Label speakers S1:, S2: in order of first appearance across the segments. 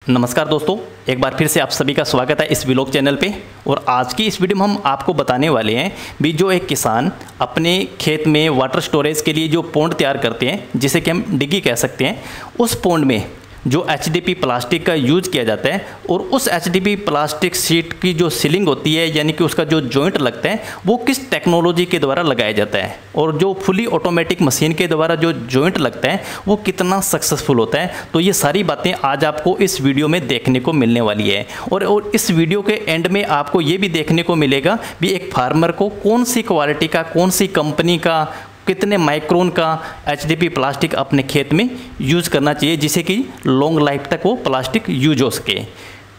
S1: नमस्कार दोस्तों, एक बार फिर से आप सभी का स्वागत है इस व्लॉग चैनल पे। और आज की इस वीडियो में हम आपको बताने वाले हैं भी जो एक किसान अपने खेत में वाटर स्टोरेज के लिए जो पॉन्ड तैयार करते हैं, जिसे कि हम डिग्गी कह सकते हैं, उस पॉन्ड में जो HDPE प्लास्टिक का यूज़ किया जाता है और उस HDPE प्लास्टिक शीट की जो सीलिंग होती है यानी कि उसका जो जॉइंट लगता है वो किस टेक्नोलॉजी के द्वारा लगाया जाता है और जो फुली ऑटोमेटिक मशीन के द्वारा जो जॉइंट लगता है वो कितना सक्सेसफुल होता है। तो ये सारी बातें आज आपको इस वीडियो में देखने को मिलने वाली है। और इस वीडियो के एंड में आपको ये भी देखने को मिलेगा भी एक फार्मर को कौन सी क्वालिटी का, कौन सी कंपनी का, कितने माइक्रोन का HDPE प्लास्टिक अपने खेत में यूज़ करना चाहिए जिससे कि लॉन्ग लाइफ तक वो प्लास्टिक यूज हो सके।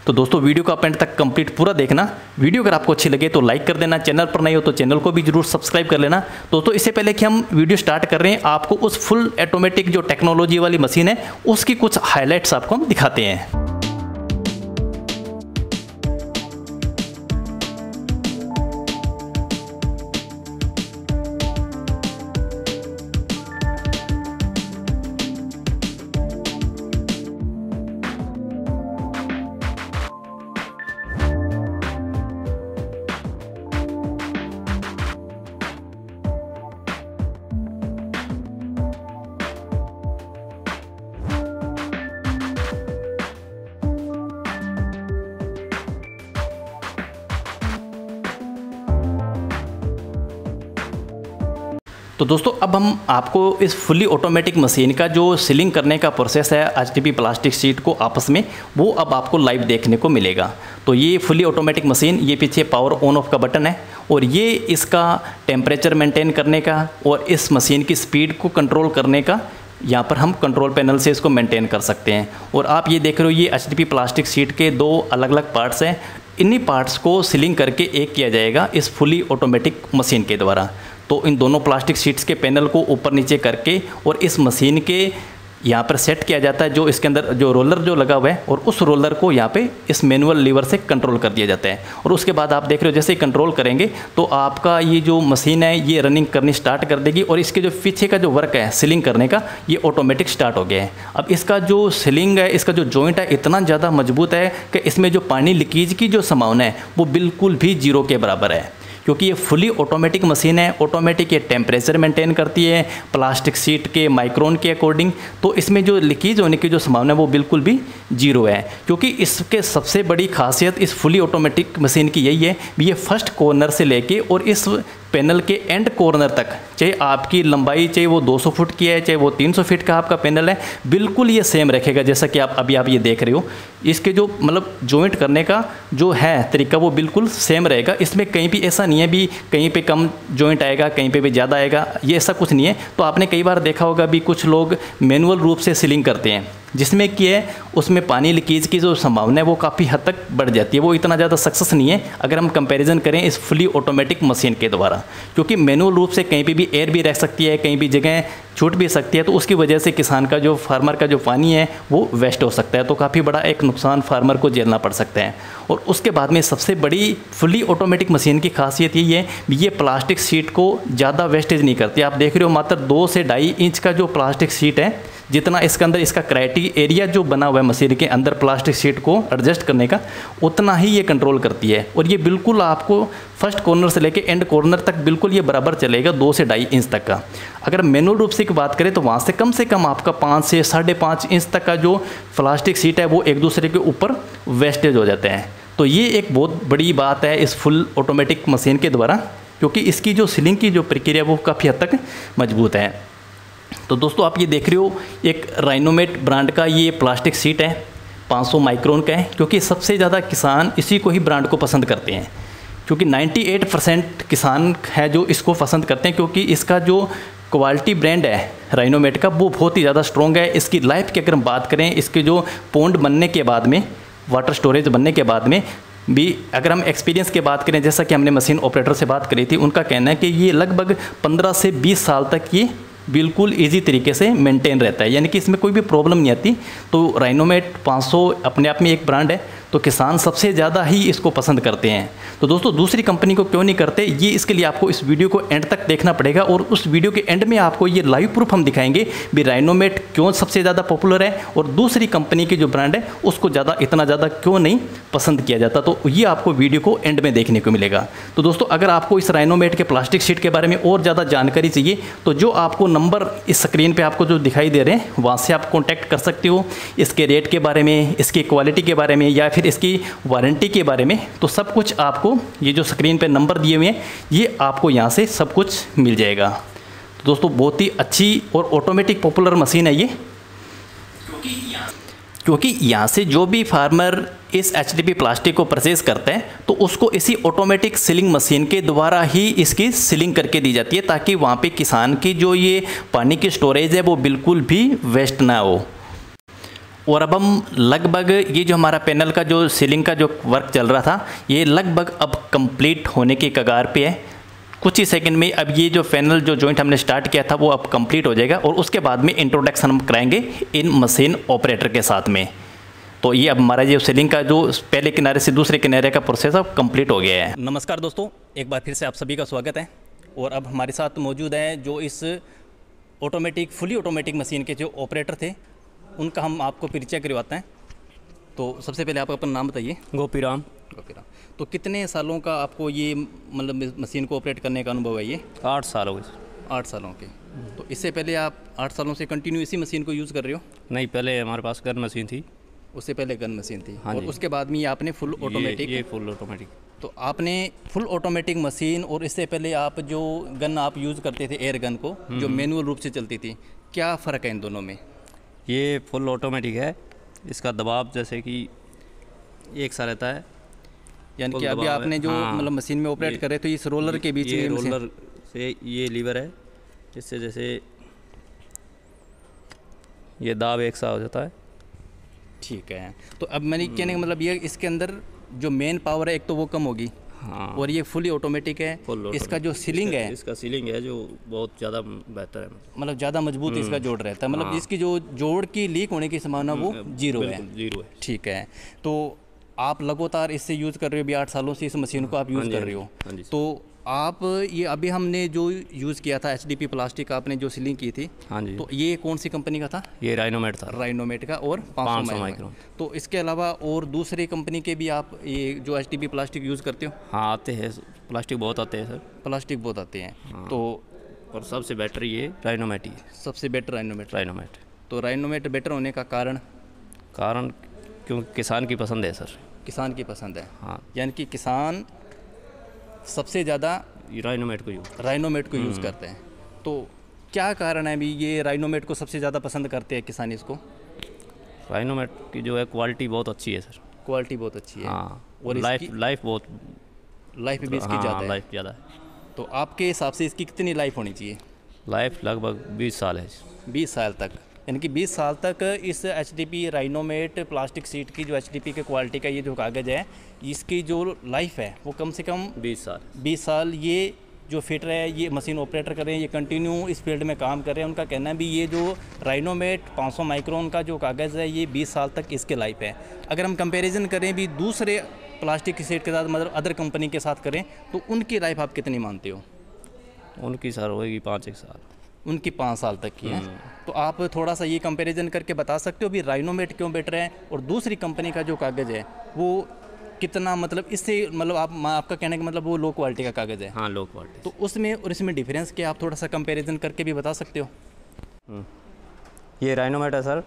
S1: तो दोस्तों वीडियो का एंड तक कंप्लीट पूरा देखना। वीडियो अगर आपको अच्छी लगे तो लाइक कर देना, चैनल पर नहीं हो तो चैनल को भी जरूर सब्सक्राइब कर लेना। दोस्तों इससे पहले कि हम वीडियो स्टार्ट कर रहे हैं, आपको उस फुल ऑटोमेटिक जो टेक्नोलॉजी वाली मशीन है उसकी कुछ हाईलाइट्स आपको हम दिखाते हैं। तो दोस्तों अब हम आपको इस फुली ऑटोमेटिक मशीन का जो सीलिंग करने का प्रोसेस है HDPE प्लास्टिक शीट को आपस में, वो अब आपको लाइव देखने को मिलेगा। तो ये फुली ऑटोमेटिक मशीन, ये पीछे पावर ऑन ऑफ का बटन है और ये इसका टेम्परेचर मेंटेन करने का और इस मशीन की स्पीड को कंट्रोल करने का, यहाँ पर हम कंट्रोल पैनल से इसको मेंटेन कर सकते हैं। और आप ये देख रहे हो ये HDPE प्लास्टिक शीट के दो अलग अलग पार्ट्स हैं। इन्हीं पार्ट्स को सीलिंग करके एक किया जाएगा इस फुली ऑटोमेटिक मशीन के द्वारा। तो इन दोनों प्लास्टिक शीट्स के पैनल को ऊपर नीचे करके और इस मशीन के यहाँ पर सेट किया जाता है, जो इसके अंदर जो रोलर जो लगा हुआ है, और उस रोलर को यहाँ पे इस मैनुअल लीवर से कंट्रोल कर दिया जाता है। और उसके बाद आप देख रहे हो जैसे ही कंट्रोल करेंगे तो आपका ये जो मशीन है ये रनिंग करनी स्टार्ट कर देगी और इसके जो पीछे का जो वर्क है सीलिंग करने का ये ऑटोमेटिक स्टार्ट हो गया है। अब इसका जो सीलिंग है, इसका जो जॉइंट है इतना ज़्यादा मजबूत है कि इसमें जो पानी लीकेज की जो संभावना है वो बिल्कुल भी जीरो के बराबर है, क्योंकि ये फुली ऑटोमेटिक मशीन है। ऑटोमेटिक ये टेम्परेचर मेंटेन करती है प्लास्टिक शीट के माइक्रोन के अकॉर्डिंग। तो इसमें जो लीकेज होने की जो संभावना है वो बिल्कुल भी जीरो है, क्योंकि इसके सबसे बड़ी खासियत इस फुली ऑटोमेटिक मशीन की यही है भी ये फर्स्ट कॉर्नर से लेके और इस पैनल के एंड कॉर्नर तक, चाहे आपकी लंबाई चाहे वो 200 फुट की है चाहे वो 300 फीट का आपका पैनल है, बिल्कुल ये सेम रखेगा। जैसा कि आप ये देख रहे हो, इसके जो मतलब जॉइंट करने का जो है तरीका वो बिल्कुल सेम रहेगा। इसमें कहीं भी ऐसा नहीं है भी कहीं पे कम जॉइंट आएगा कहीं पे भी ज़्यादा आएगा, ये ऐसा कुछ नहीं है। तो आपने कई बार देखा होगा भी कुछ लोग मैनुअल रूप से सीलिंग करते हैं जिसमें कि है उसमें पानी लीकेज की जो संभावना है वो काफ़ी हद तक बढ़ जाती है। वो इतना ज़्यादा सक्सेस नहीं है अगर हम कंपैरिजन करें इस फुली ऑटोमेटिक मशीन के द्वारा, क्योंकि मैनुअल रूप से कहीं पे भी एयर भी रह सकती है, कहीं भी जगह छूट भी सकती है। तो उसकी वजह से किसान का जो फार्मर का जो पानी है वो वेस्ट हो सकता है, तो काफ़ी बड़ा एक नुकसान फार्मर को झेलना पड़ सकता है। और उसके बाद में सबसे बड़ी फुली ऑटोमेटिक मशीन की खासियत यही है ये प्लास्टिक शीट को ज़्यादा वेस्टेज नहीं करती। आप देख रहे हो मात्र 2 से 2.5 इंच का जो प्लास्टिक शीट है, जितना इसके अंदर इसका क्राइटेरिया एरिया जो बना हुआ है मशीन के अंदर प्लास्टिक शीट को एडजस्ट करने का, उतना ही ये कंट्रोल करती है। और ये बिल्कुल आपको फर्स्ट कॉर्नर से लेके एंड कॉर्नर तक बिल्कुल ये बराबर चलेगा 2 से 2.5 इंच तक का। अगर मैनुअल रूप से की बात करें तो वहाँ से कम आपका 5 से 5.5 इंच तक का जो प्लास्टिक शीट है वो एक दूसरे के ऊपर वेस्टेज हो जाते हैं। तो ये एक बहुत बड़ी बात है इस फुल ऑटोमेटिक मशीन के द्वारा, क्योंकि इसकी जो सीलिंग की जो प्रक्रिया वो काफ़ी हद तक मजबूत है। तो दोस्तों आप ये देख रहे हो एक राइनोमेट ब्रांड का ये प्लास्टिक शीट है, 500 माइक्रोन का है, क्योंकि सबसे ज़्यादा किसान इसी को ही ब्रांड को पसंद करते हैं, क्योंकि 98% किसान है जो इसको पसंद करते हैं, क्योंकि इसका जो क्वालिटी ब्रांड है राइनोमेट का वो बहुत ही ज़्यादा स्ट्रॉन्ग है। इसकी लाइफ की अगर हम बात करें, इसके जो पॉन्ड बनने के बाद में, वाटर स्टोरेज बनने के बाद में भी अगर हम एक्सपीरियंस की बात करें, जैसा कि हमने मशीन ऑपरेटर से बात करी थी, उनका कहना है कि ये लगभग 15 से 20 साल तक ये बिल्कुल इजी तरीके से मेंटेन रहता है, यानी कि इसमें कोई भी प्रॉब्लम नहीं आती। तो राइनोमेट 500 अपने आप में एक ब्रांड है। तो किसान सबसे ज़्यादा ही इसको पसंद करते हैं। तो दोस्तों दूसरी कंपनी को क्यों नहीं करते, ये इसके लिए आपको इस वीडियो को एंड तक देखना पड़ेगा, और उस वीडियो के एंड में आपको ये लाइव प्रूफ हम दिखाएंगे भी राइनोमेट क्यों सबसे ज़्यादा पॉपुलर है और दूसरी कंपनी की जो ब्रांड है उसको इतना ज़्यादा क्यों नहीं पसंद किया जाता। तो ये आपको वीडियो को एंड में देखने को मिलेगा। तो दोस्तों अगर आपको इस राइनोमेट के प्लास्टिक शीट के बारे में और ज़्यादा जानकारी चाहिए तो जो आपको नंबर इस स्क्रीन पे आपको जो दिखाई दे रहे हैं वहाँ से आप कॉन्टैक्ट कर सकते हो। इसके रेट के बारे में, इसकी क्वालिटी के बारे में या फिर इसकी वारंटी के बारे में, तो सब कुछ आपको ये जो स्क्रीन पे नंबर दिए हुए हैं ये आपको यहाँ से सब कुछ मिल जाएगा। तो दोस्तों बहुत ही अच्छी और ऑटोमेटिक पॉपुलर मशीन है ये, क्योंकि यहाँ से जो भी फार्मर इस HDP प्लास्टिक को परचेज़ करते हैं तो उसको इसी ऑटोमेटिक सीलिंग मशीन के द्वारा ही इसकी सीलिंग करके दी जाती है, ताकि वहाँ पे किसान की जो ये पानी की स्टोरेज है वो बिल्कुल भी वेस्ट ना हो। और अब हम लगभग ये जो हमारा पैनल का जो सीलिंग का जो वर्क चल रहा था ये लगभग अब कंप्लीट होने की कगार पे है। कुछ ही सेकंड में अब ये जो पैनल जो जॉइंट हमने स्टार्ट किया था वो अब कंप्लीट हो जाएगा, और उसके बाद में इंट्रोडक्शन हम कराएंगे इन मशीन ऑपरेटर के साथ में। तो ये अब हमारा ये सीलिंग का जो पहले किनारे से दूसरे किनारे का प्रोसेस अब कंप्लीट हो गया है। नमस्कार दोस्तों, एक बार फिर से आप सभी का स्वागत है। और अब हमारे साथ मौजूद हैं जो इस फुली ऑटोमेटिक मशीन के जो ऑपरेटर थे उनका हम आपको परिचय करवाते हैं। तो सबसे पहले आप अपना नाम बताइए।
S2: गोपीराम।
S1: तो कितने सालों का आपको ये मतलब मशीन को ऑपरेट करने का अनुभव है? ये
S2: 8 साल हो गए।
S1: 8 सालों के। तो इससे पहले आप 8 सालों से कंटिन्यू इसी मशीन को यूज़ कर रहे हो?
S2: नहीं, पहले हमारे पास गन मशीन थी।
S1: उससे पहले गन मशीन थी।
S2: हाँ,
S1: और उसके बाद में ये आपने फुल ऑटोमेटिक?
S2: ये फुल ऑटोमेटिक।
S1: तो आपने फुल ऑटोमेटिक मशीन और इससे पहले आप जो गन आप यूज़ करते थे एयर गन को जो मैनुअल रूप से चलती थी, क्या फ़र्क है इन दोनों में?
S2: ये फुल ऑटोमेटिक है, इसका दबाव जैसे कि एक सा रहता है।
S1: यानी कि अभी आपने जो मतलब मशीन में ऑपरेट कर रहे थे इस रोलर के बीच में
S2: रोलर से ये लीवर है, जिससे जैसे ये दाब एक सा हो जाता है।
S1: ठीक है। तो अब मैंने कहने का मतलब ये इसके अंदर जो मेन पावर है एक तो वो कम होगी।
S2: हाँ।
S1: और ये फुली ऑटोमेटिक है। इसका जो सीलिंग है,
S2: इसका सीलिंग है जो बहुत ज़्यादा बेहतर है,
S1: मतलब ज़्यादा मजबूत इसका जोड़ रहता है। मतलब इसकी जो जोड़ की लीक होने की संभावना वो जीरो है। ठीक है। तो आप लगातार इससे यूज़ कर रहे हो, अभी 8 सालों से इस मशीन को आप यूज़ कर रहे हो। तो आप ये अभी हमने जो यूज़ किया था HDP प्लास्टिक आपने जो सीलिंग की थी,
S2: हाँ जी,
S1: तो ये कौन सी कंपनी का था?
S2: ये राइनोमेट था।
S1: राइनोमेट का और 500 माइक्रोन। तो इसके अलावा और दूसरे कंपनी के भी आप ये जो HDP प्लास्टिक यूज़ करते हो?
S2: हाँ, आते हैं, प्लास्टिक बहुत आते हैं सर।
S1: प्लास्टिक बहुत आते हैं।
S2: हाँ।
S1: तो
S2: और सबसे बेटर ये राइनोमेट ही है।
S1: सबसे बेटर राइनोमेट। तो राइनोमेट बेटर होने का कारण क्योंकि किसान की पसंद है सर। किसान की पसंद है।
S2: हाँ,
S1: यानी कि किसान सबसे ज़्यादा
S2: राइनोमेट को
S1: यूज़ करते हैं। तो क्या कारण है अभी ये राइनोमेट को सबसे ज़्यादा पसंद करते हैं किसान इसको?
S2: राइनोमेट की जो है क्वालिटी बहुत अच्छी है सर।
S1: क्वालिटी बहुत अच्छी है।
S2: हाँ।
S1: और
S2: लाइफ
S1: भी इसकी ज़्यादा है।
S2: लाइफ ज़्यादा है।
S1: तो आपके हिसाब से इसकी कितनी लाइफ होनी चाहिए?
S2: लाइफ लगभग 20 साल है।
S1: 20 साल तक। यानी कि 20 साल तक इस HDP राइनोमेट प्लास्टिक सीट की जो HDP के क्वालिटी का ये जो कागज़ है इसकी जो लाइफ है वो कम से कम 20 साल ये जो फिट रहे, ये मशीन ऑपरेटर कर रहे हैं, ये कंटिन्यू इस फील्ड में काम कर रहे हैं। उनका कहना है भी ये जो राइनोमेट 500 माइक्रोन का जो कागज़ है ये 20 साल तक इसके लाइफ है। अगर हम कंपैरिजन करें भी दूसरे प्लास्टिक की सीट के साथ, मतलब अदर कंपनी के साथ करें, तो उनकी लाइफ आप कितनी मानते हो?
S2: उनकी सर होगी 5-1 साल।
S1: उनकी 5 साल तक की है। तो आप थोड़ा सा ये कंपैरिजन करके बता सकते हो भी राइनोमेट क्यों बेटर है और दूसरी कंपनी का जो कागज़ है वो कितना, मतलब इससे मतलब आपका कहने का मतलब वो लो क्वालिटी का कागज़ है?
S2: हाँ, लो क्वालिटी।
S1: तो उसमें और इसमें डिफरेंस क्या आप थोड़ा सा कंपैरिजन करके भी बता सकते हो?
S2: ये राइनोमेट है सर।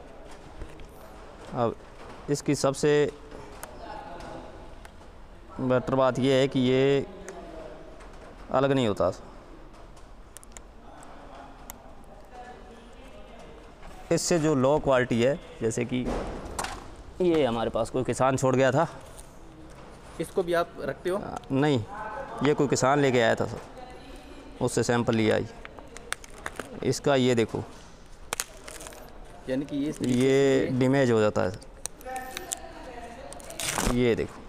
S2: अब इसकी सबसे बेटर बात ये है कि ये अलग नहीं होता। इससे जो लो क्वालिटी है, जैसे कि ये हमारे पास कोई किसान छोड़ गया था,
S1: इसको भी आप रखते हो?
S2: नहीं, ये कोई किसान लेके आया था सर, उससे सैंपल लिया आई। इसका ये देखो,
S1: यानी कि
S2: ये डैमेज हो जाता है। ये देखो,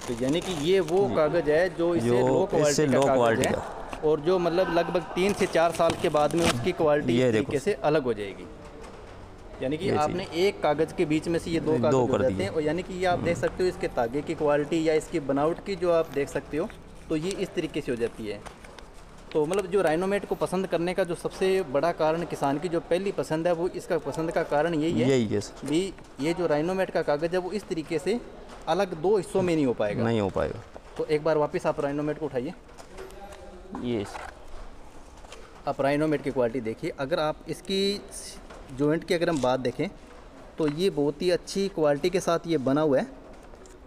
S1: तो यानी कि ये वो कागज़ है जो इससे लो क्वालिटी का और जो मतलब लगभग 3 से 4 साल के बाद में उसकी क्वालिटी
S2: ये
S1: इस
S2: देखो।
S1: तरीके से अलग हो जाएगी। यानी कि आपने एक कागज़ के बीच में से ये दो
S2: दो
S1: कागज़ हो
S2: कर
S1: जाते
S2: दिए।
S1: हैं। और यानी कि ये आप देख सकते हो इसके तागे की क्वालिटी या इसकी बनावट की जो आप देख सकते हो, तो ये इस तरीके से हो जाती है। तो मतलब जो राइनोमेट को पसंद करने का जो सबसे बड़ा कारण, किसान की जो पहली पसंद है, वो इसका पसंद का कारण यही है
S2: सर।
S1: भी ये जो राइनोमेट का कागज़ है वो इस तरीके से अलग दो हिस्सों में नहीं हो पाएगा।
S2: नहीं हो पाएगा।
S1: तो एक बार वापस आप राइनोमेट को उठाइए।
S2: ये
S1: आप राइनोमेट की क्वालिटी देखिए। अगर आप इसकी जॉइंट की अगर हम बात देखें तो ये बहुत ही अच्छी क्वालिटी के साथ ये बना हुआ है।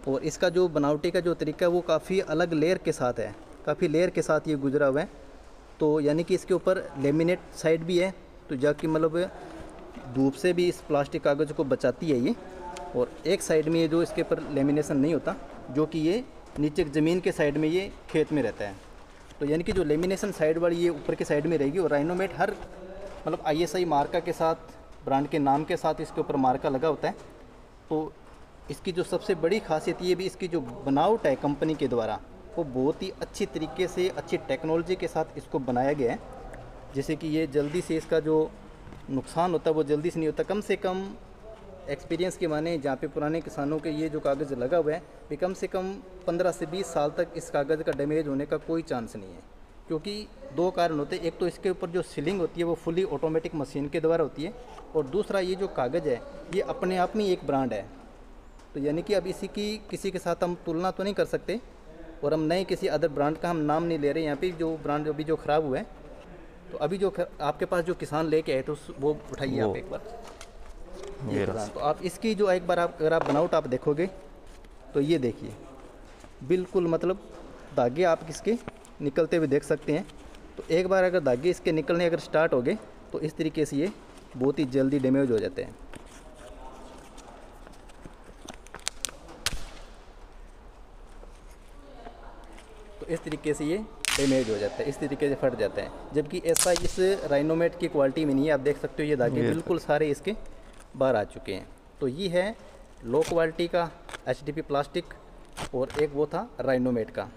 S1: और इसका जो बनावटी का जो तरीका है वो काफ़ी अलग लेयर के साथ है, काफ़ी लेयर के साथ ये गुजरा हुआ है। तो यानी कि इसके ऊपर लेमिनेट साइड भी है, तो जाके मतलब धूप से भी इस प्लास्टिक कागज़ को बचाती है ये। और एक साइड में ये जो इसके ऊपर लेमिनेशन नहीं होता, जो कि ये नीचे ज़मीन के साइड में ये खेत में रहता है। तो यानी कि जो लेमिनेशन साइड वाली ये ऊपर के साइड में रहेगी। और राइनोमेट हर मतलब ISI मार्का के साथ, ब्रांड के नाम के साथ इसके ऊपर मार्का लगा होता है। तो इसकी जो सबसे बड़ी खासियत ये भी इसकी जो बनावट है कंपनी के द्वारा, वो बहुत ही अच्छी तरीके से, अच्छी टेक्नोलॉजी के साथ इसको बनाया गया है। जैसे कि ये जल्दी से इसका जो नुकसान होता है वो जल्दी से नहीं होता। कम से कम एक्सपीरियंस के माने जहाँ पे पुराने किसानों के ये जो कागज़ लगा हुआ है, ये कम से कम 15 से 20 साल तक इस कागज़ का डैमेज होने का कोई चांस नहीं है। क्योंकि दो कारण होते हैं, एक तो इसके ऊपर जो सीलिंग होती है वो फुली ऑटोमेटिक मशीन के द्वारा होती है। और दूसरा ये जो कागज़ है ये अपने आप में एक ब्रांड है। तो यानी कि अब इसी की किसी के साथ हम तुलना तो नहीं कर सकते। और हम नए किसी अदर ब्रांड का हम नाम नहीं ले रहे यहाँ पे। जो ब्रांड अभी जो ख़राब हुआ है, तो अभी जो आपके पास जो किसान लेके आए तो वो उठाइए आप एक बार ये ब्रांड। तो आप इसकी जो एक बार आप अगर आप बनावट आप देखोगे तो ये देखिए, बिल्कुल मतलब धागे आप इसके निकलते हुए देख सकते हैं। तो एक बार अगर धागे इसके निकलने अगर स्टार्ट हो गए तो इस तरीके से ये बहुत ही जल्दी डैमेज हो जाते हैं। तो इस तरीके से ये डैमेज हो जाता है, इस तरीके से फट जाता है। जबकि ऐसा इस राइनोमेट की क्वालिटी में नहीं है। आप देख सकते हो ये धागे बिल्कुल सारे इसके बाहर आ चुके हैं। तो ये है लो क्वालिटी का HDP प्लास्टिक और एक वो था राइनोमेट का।